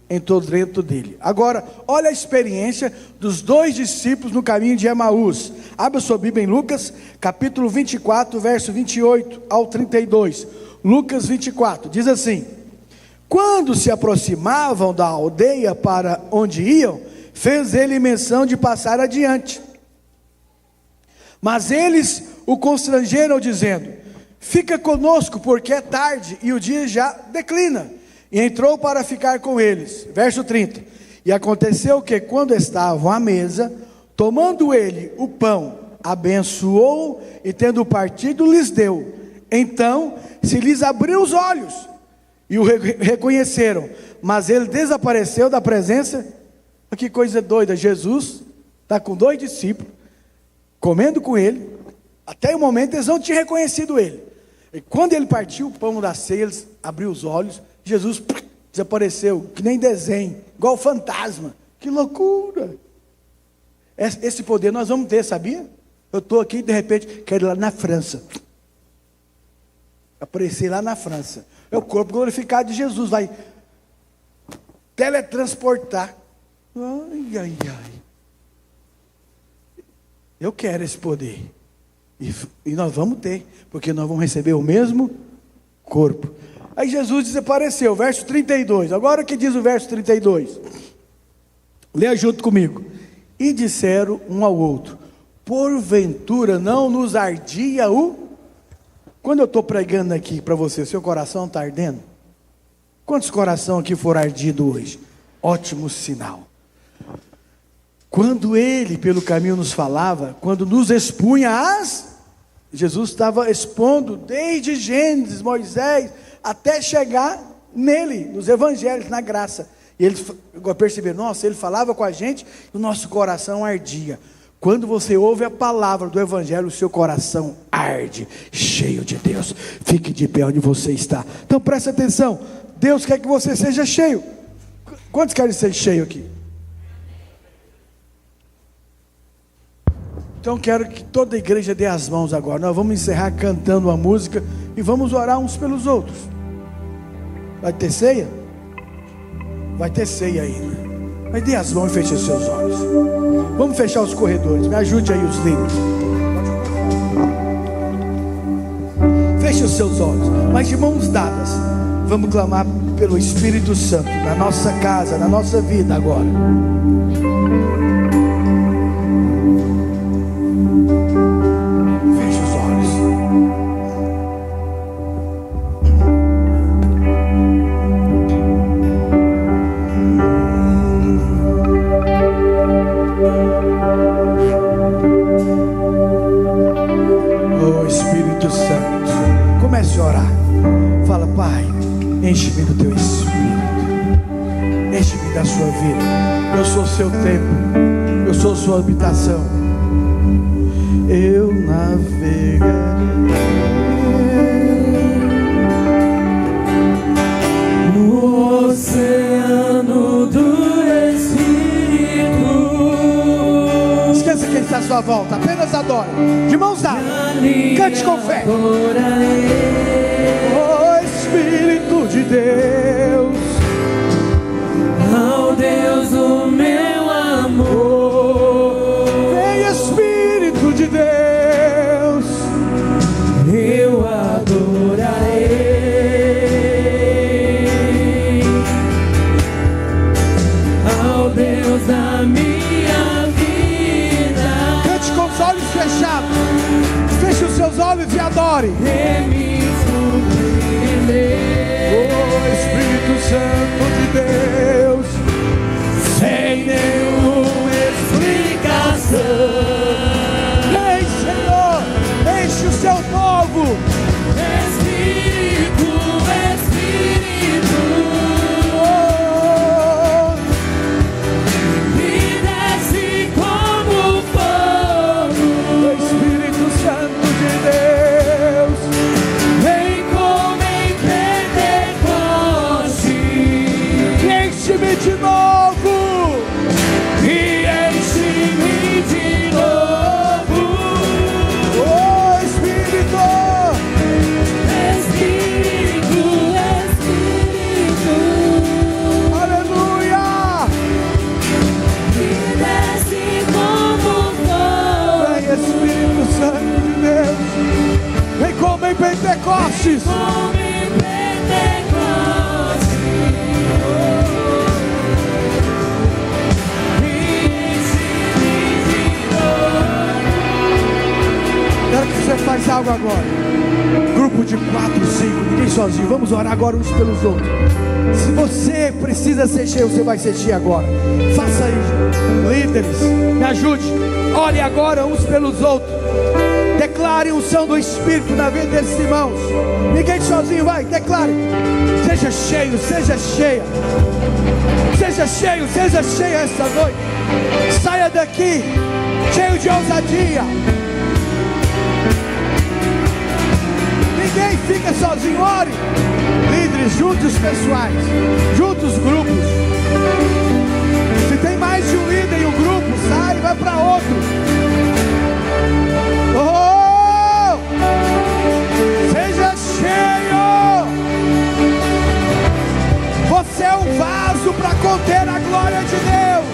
entrou dentro dele. Agora, olha a experiência dos dois discípulos no caminho de Emaús. Abra sua Bíblia em Lucas, capítulo 24, verso 28 ao 32. Lucas 24, diz assim: quando se aproximavam da aldeia para onde iam, fez ele menção de passar adiante. Mas eles o constrangeram, dizendo: fica conosco, porque é tarde e o dia já declina. E entrou para ficar com eles. Verso 30. E aconteceu que, quando estavam à mesa, tomando ele o pão, abençoou e, tendo partido, lhes deu. Então se lhes abriu os olhos e o reconheceram, mas ele desapareceu da presença. Que coisa doida, Jesus está com dois discípulos, comendo com ele. Até o momento eles não tinham reconhecido ele. E quando ele partiu o pão da ceia, eles abriu os olhos, Jesus desapareceu, que nem desenho, igual fantasma. Que loucura! Esse poder nós vamos ter, sabia? Eu estou aqui e de repente quero ir lá na França. Aparecer lá na França. É o corpo glorificado de Jesus, vai teletransportar. Ai, ai, ai. Eu quero esse poder. E nós vamos ter, porque nós vamos receber o mesmo corpo. Aí Jesus desapareceu, verso 32. Agora o que diz o verso 32? Leia junto comigo. E disseram um ao outro: porventura não nos ardia o... Quando eu estou pregando aqui para você, seu coração está ardendo? Quantos corações aqui foram ardidos hoje? Ótimo sinal. Quando ele pelo caminho nos falava, quando nos expunha Jesus estava expondo desde Gênesis, Moisés, até chegar nele, nos evangelhos, na graça. E eles perceberam, nossa, ele falava com a gente, e o nosso coração ardia. Quando você ouve a palavra do evangelho, o seu coração arde, cheio de Deus. Fique de pé onde você está. Então presta atenção, Deus quer que você seja cheio. Quantos querem ser cheio aqui? Então quero que toda a igreja dê as mãos agora. Nós vamos encerrar cantando uma música e vamos orar uns pelos outros. Vai ter ceia? Vai ter ceia ainda. Mas dê as mãos e feche os seus olhos. Vamos fechar os corredores. Me ajude aí os líderes. Feche os seus olhos. Mas de mãos dadas, vamos clamar pelo Espírito Santo na nossa casa, na nossa vida agora. Comece a orar. Fala: Pai, enche-me do teu Espírito, enche-me da sua vida. Eu sou seu templo, eu sou sua habitação. Eu navegarei no oceano do Espírito. Esqueça quem está à sua volta, apenas adore, de mãos dadas, cante com fé. Oh Espírito de Deus, ao Deus do meu amor, vem Espírito de Deus, eu adorarei ao Deus da minha vida. cante com os olhos fechados, feche os seus olhos e adore. Oh Espírito Santo de Deus, Sem nenhuma explicação, vem Senhor, enche o seu povo. Espírito, Espírito, Oh, me desce como fogo. Espírito Santo de Deus, Vem como em Pentecoste, enche-me de novo. e enche-me de novo. Oh Espírito, Espírito, Espírito, aleluia. me desce como fogo. Vem Espírito Santo de Deus, vem como em Pentecostes. Como em Pentecoste, me enche-me de novo. Quero que você faça algo agora. Grupo de 4, 5, ninguém sozinho. Vamos orar agora uns pelos outros. Se você precisa ser cheio, você vai ser cheio agora. Faça isso. Líderes, me ajude. Ore agora uns pelos outros. Declare a unção do Espírito na vida desses irmãos. Ninguém sozinho, vai, declare. Seja cheio, seja cheia. Seja cheio, seja cheia esta noite. Saia daqui cheio de ousadia. Ninguém fica sozinho, ore. Líderes, junte os pessoais, junte os grupos. Se tem mais de um líder em um grupo, sai e vai para outro. Oh! Seja cheio. Você é um vaso para conter a glória de Deus.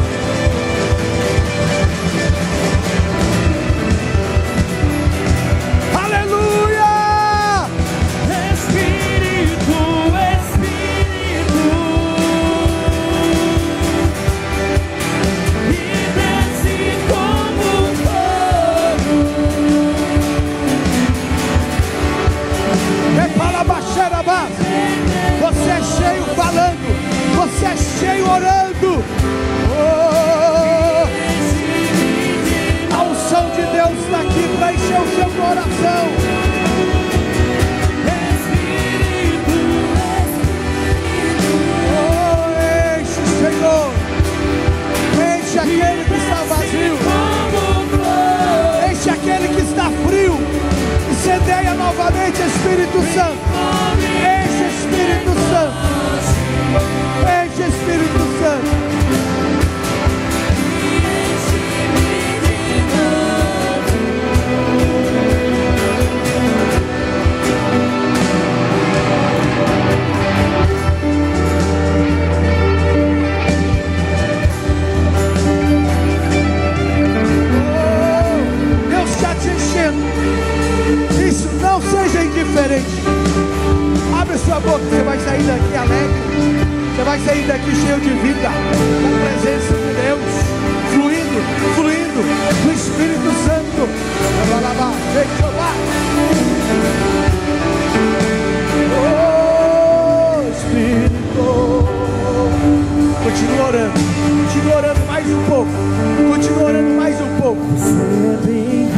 Aleluia! Espírito, Espírito, me desce como fogo. Você é cheio falando, você é cheio orando. Oh, a unção de Deus está aqui para encher o seu coração. Oh, enche, Senhor, enche aquele que está vazio, enche aquele que está frio. Incendeia novamente, Espírito Santo. Enche, Espírito Santo. Enche, Espírito Santo. Oh, Deus está te enchendo. Isso, não seja indiferente. Abre sua boca, você vai sair daqui alegre. Você vai sair daqui cheio de vida, com a presença de Deus, fluindo, fluindo, do Espírito Santo. Oh, Espírito. Continua orando mais um pouco. Continua orando mais um pouco. Você é bem-vindo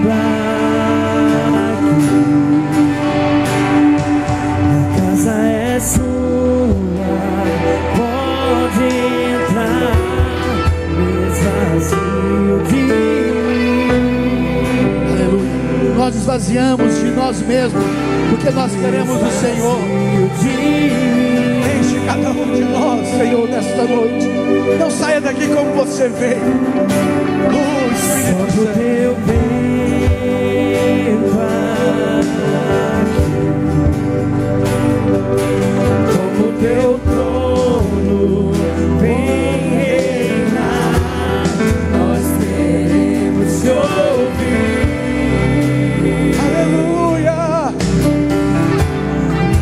aqui. esvaziamos de nós mesmos, porque nós queremos o Senhor. Enche cada um de nós, Senhor, nesta noite. Não saia daqui como você veio. Oh, Espírito Santo. Como teu trono vem reinar, nós queremos te ouvir. Aleluia!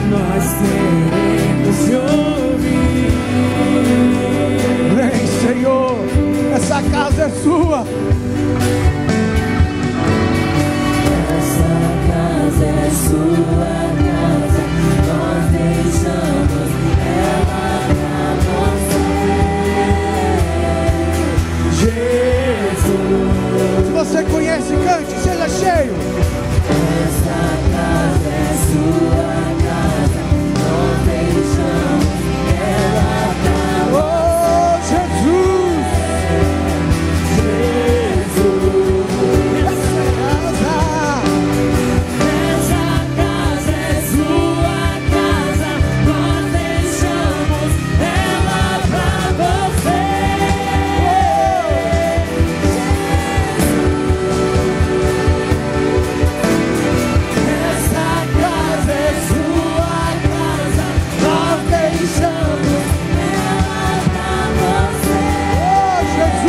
Nós queremos te ouvir. Vem, Senhor, essa casa é sua. Essa casa é sua casa, nós deixamos ela pra você. Jesus. Se você conhece, cante, seja cheio. Essa casa é sua casa, nós deixamos ela pra Oh, Jesus! Essa casa é sua casa, nós deixamos ela pra você. Essa casa é sua casa, nós deixamos ela pra você. Oh, Jesus!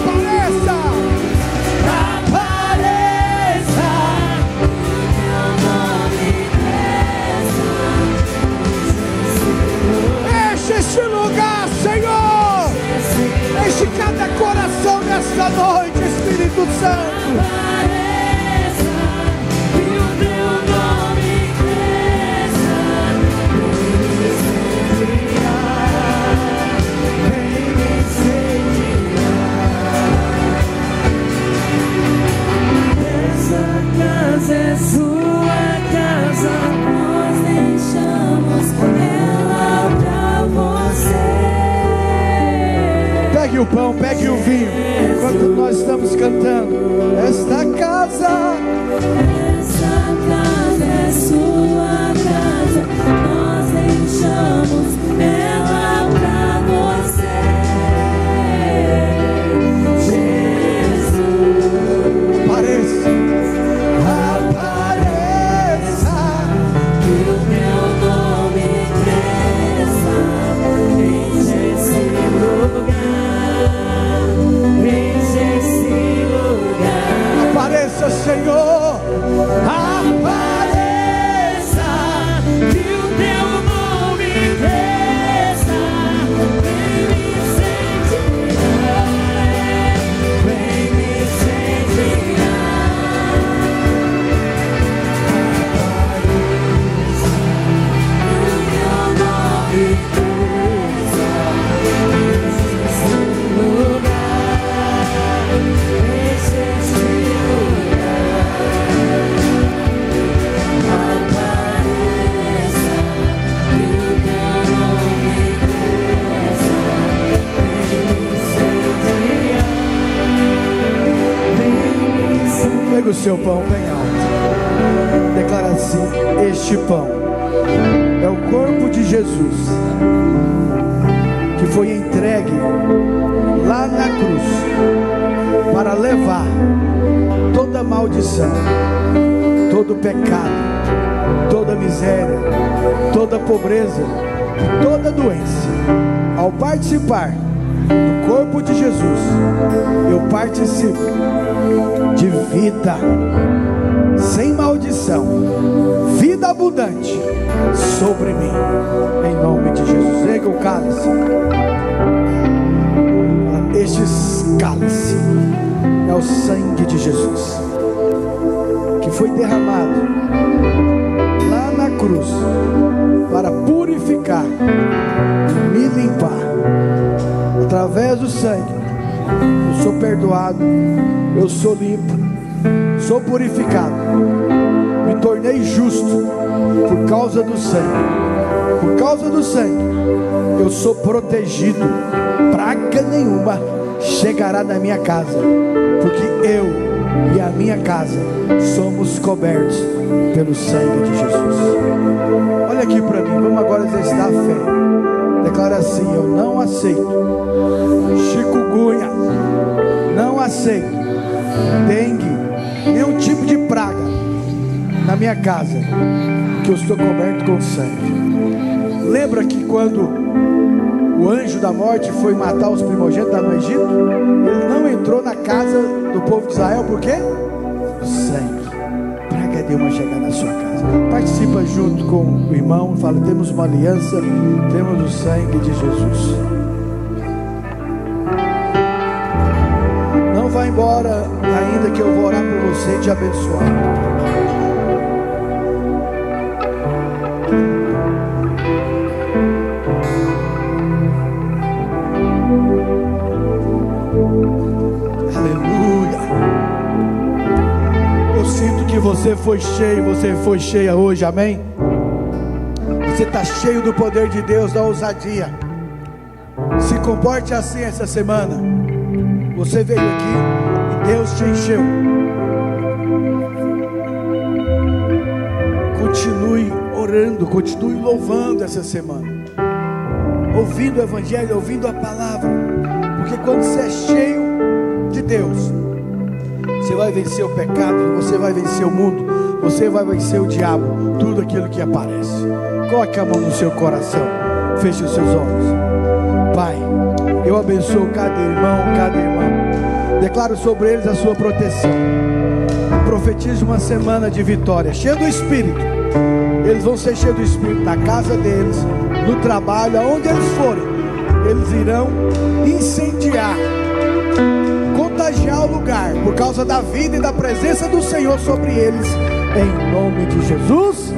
Pareça! Apareça, teu nome Enche este lugar, Senhor! Enche cada coração nesta noite, Espírito Santo! apareça, e o teu nome cresça, vem me incendiar. Essa casa é sua casa, nós deixamos ela pra você. Pegue o pão, pegue o vinho, enquanto nós estamos cantando. Esta casa, Essa casa é sua casa, nós deixamos ela pra você. Jesus, pareça! apareça, que o teu nome cresça, enche esse lugar, enche esse lugar. Apareça, Senhor! Apareça, que o teu nome cresça, vem me incendiar, vem me incendiar. Apareça, que o teu nome cresça, enche esse lugar, enche esse lugar. Apareça, que o teu nome cresça, vem me incendiar, vem me incendiar. Pega o seu pão bem alto. Declara assim: este pão é o corpo de Jesus, que foi entregue lá na cruz para levar toda maldição, todo pecado, toda miséria, toda pobreza, toda doença. Ao participar do corpo de Jesus, eu participo de vida sem maldição, vida abundante sobre mim, em nome de Jesus. Erga o cálice. Este cálice é o sangue de Jesus, que foi derramado lá na cruz para purificar, me limpar. Através do sangue eu sou perdoado, eu sou limpo, sou purificado, me tornei justo por causa do sangue. Por causa do sangue eu sou protegido, praga nenhuma chegará na minha casa, porque eu e a minha casa somos cobertos pelo sangue de Jesus. Olha aqui para mim, vamos agora exercitar a fé. Declara assim: eu não aceito chikungunya, não aceito dengue, nenhum tipo de praga na minha casa, que eu estou coberto com sangue. Lembra que quando o anjo da morte foi matar os primogênitos no Egito, ele não entrou na casa do povo de Israel, por quê? Sangue. Praga nenhuma chegar na sua casa. Participa junto com o irmão, fala: temos uma aliança, temos o sangue de Jesus. Não vá embora ainda, que eu vou orar por você e te abençoar. Você foi cheio, você foi cheia hoje, amém? Você está cheio do poder de Deus, da ousadia. Se comporte assim essa semana. Você veio aqui e Deus te encheu. Continue orando, continue louvando essa semana, ouvindo o Evangelho, ouvindo a palavra. Porque quando você é cheio de Deus, você vai vencer o pecado, você vai vencer o mundo, você vai vencer o diabo, tudo aquilo que aparece. Coloque a mão no seu coração, feche os seus olhos. Pai, eu abençoo cada irmão, cada irmã, declaro sobre eles a sua proteção, profetizo uma semana de vitória, cheia do Espírito. Eles vão ser cheios do Espírito na casa deles, no trabalho, aonde eles forem. Eles irão incendiar, contagiar o lugar, por causa da vida e da presença do Senhor sobre eles, em nome de Jesus,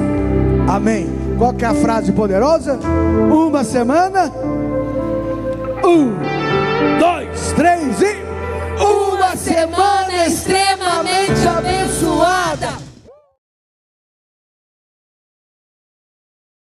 amém. Qual que é a frase poderosa? Uma semana, 1, 2, 3 e... Uma semana extremamente abençoada.